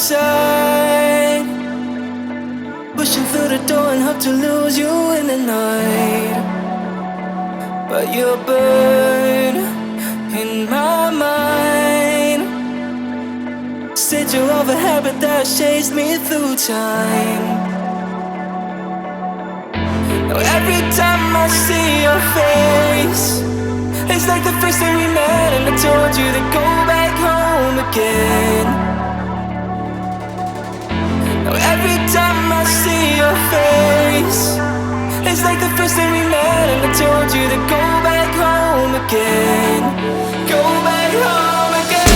inside, pushing through the door and hope to lose you in the night. But you burn in my mind. Said you're of a habit that chased me through time. Now every time I see your face, it's like the first time we met and I told you to go back home again. Now every time I see your face, it's like the first time we met and I told you to go back home again. Go back home again.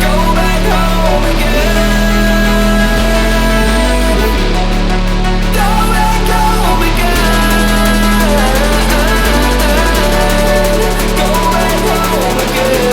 Go back home again. Go back home again. Go back home again.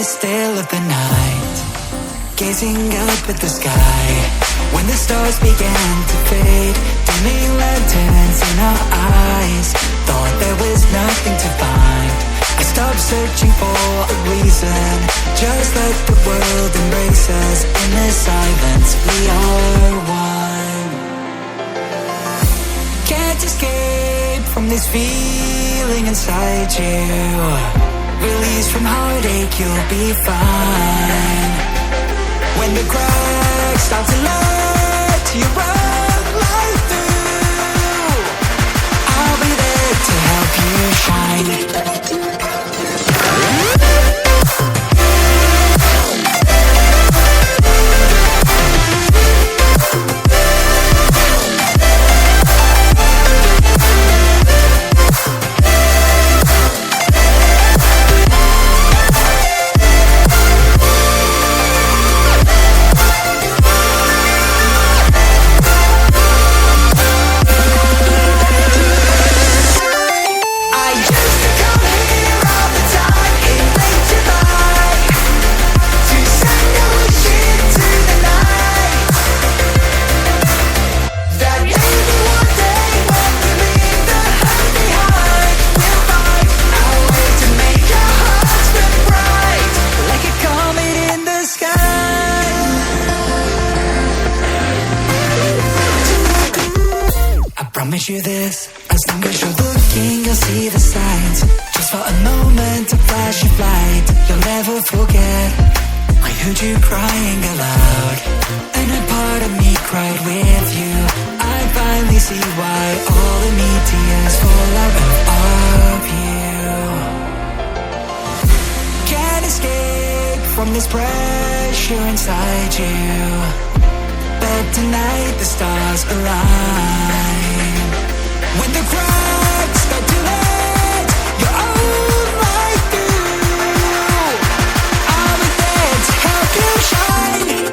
Still of the night, gazing up at the sky, when the stars began to fade, dimming lanterns in our eyes, thought there was nothing to find. I stopped searching for a reason, just let the world embrace us. In the silence we are one. Can't escape from this feeling inside you. Release from heartache, you'll be fine. When the cracks start to let you run right through, I'll be there to help you shine. promise you this. As long as you're looking, you'll see the signs. Just for a moment, a flash of light. You'll never forget, I heard you crying aloud, and a part of me cried with you. I finally see why all the meteors fall out of you. Can't escape from this pressure inside you, but tonight the stars align. When the cracks start to let your own light through, I'll be there to help you shine.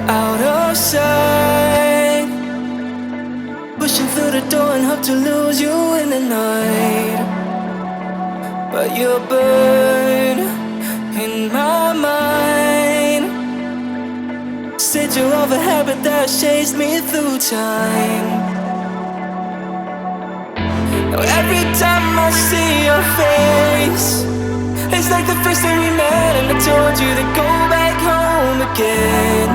Out of sight, pushing through the door and hope to lose you in the night. But you burn in my mind. Said you're of a habit that chased me through time. Now every time I see your face, it's like the first time we met and I told you to go back home again.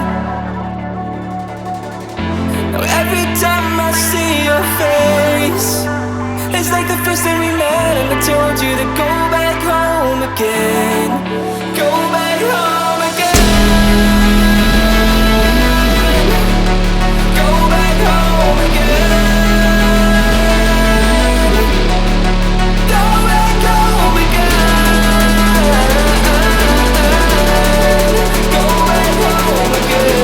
Now every time I see your face, it's like the first time we met and I told you to go back home again. Go back home again. Go back home again. Go back home again. Go back home again.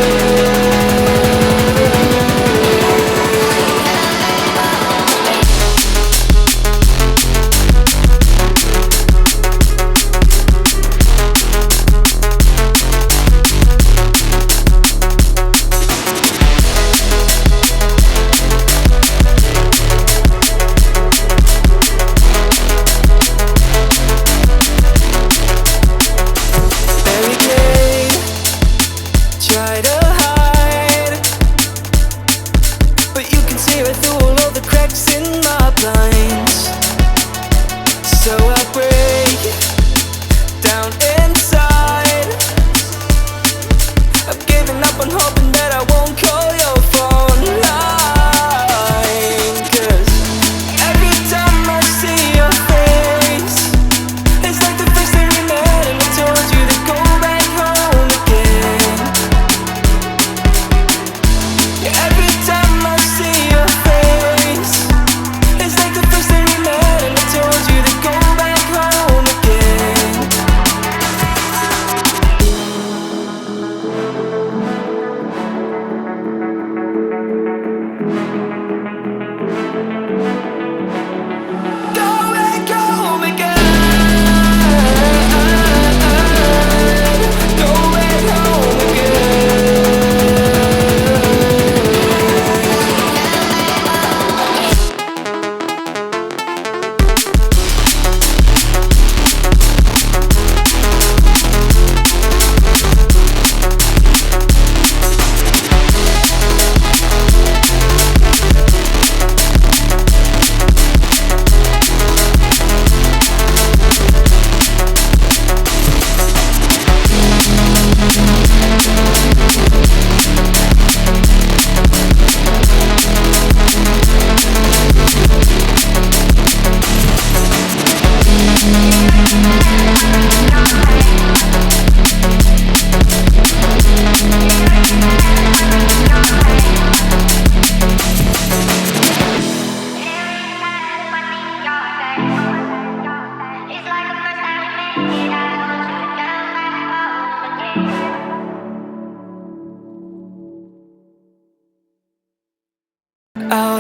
Out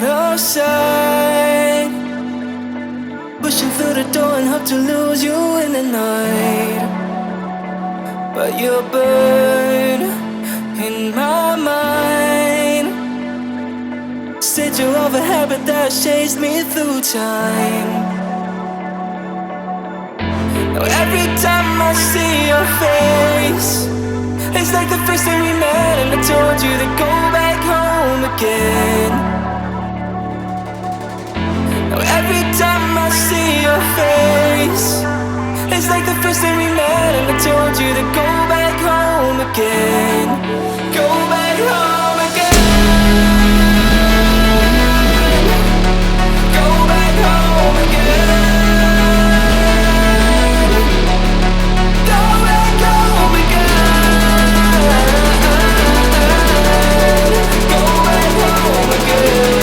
of sight, pushing through the door and hope to lose you in the night. But you're burned in my mind. Sigil of a habit that chased me through time. Now every time I see your face, it's like the first time we met and I told you to go back home again. Now every time I see your face, it's like the first time we met and I told you to go back home again. Go back home again. Go back home again. Go back home again. Go back home again.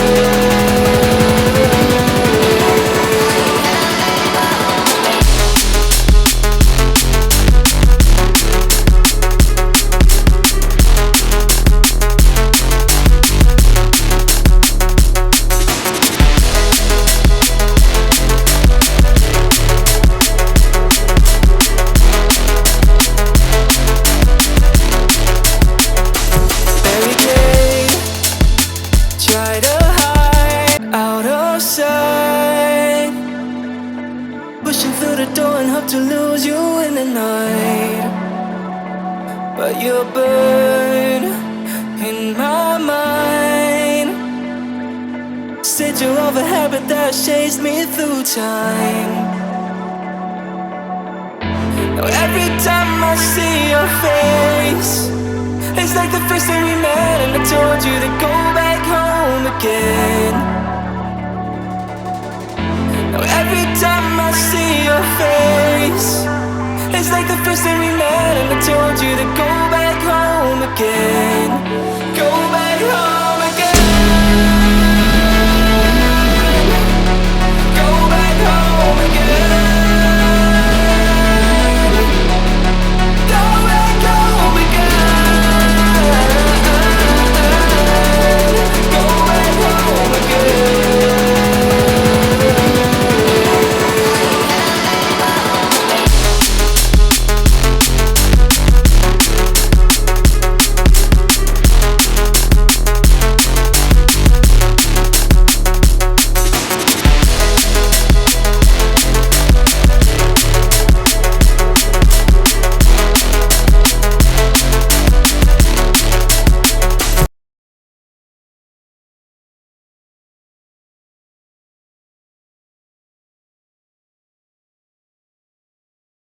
Try to hide out of sight, pushing through the door and hope to lose you in the night. But you're burned in my mind. Sigil of a habit that chased me through time. Now every time I see your face, it's like the first time we met and I told you to go back home again. Now every time I see your face, it's like the first time we met and I told you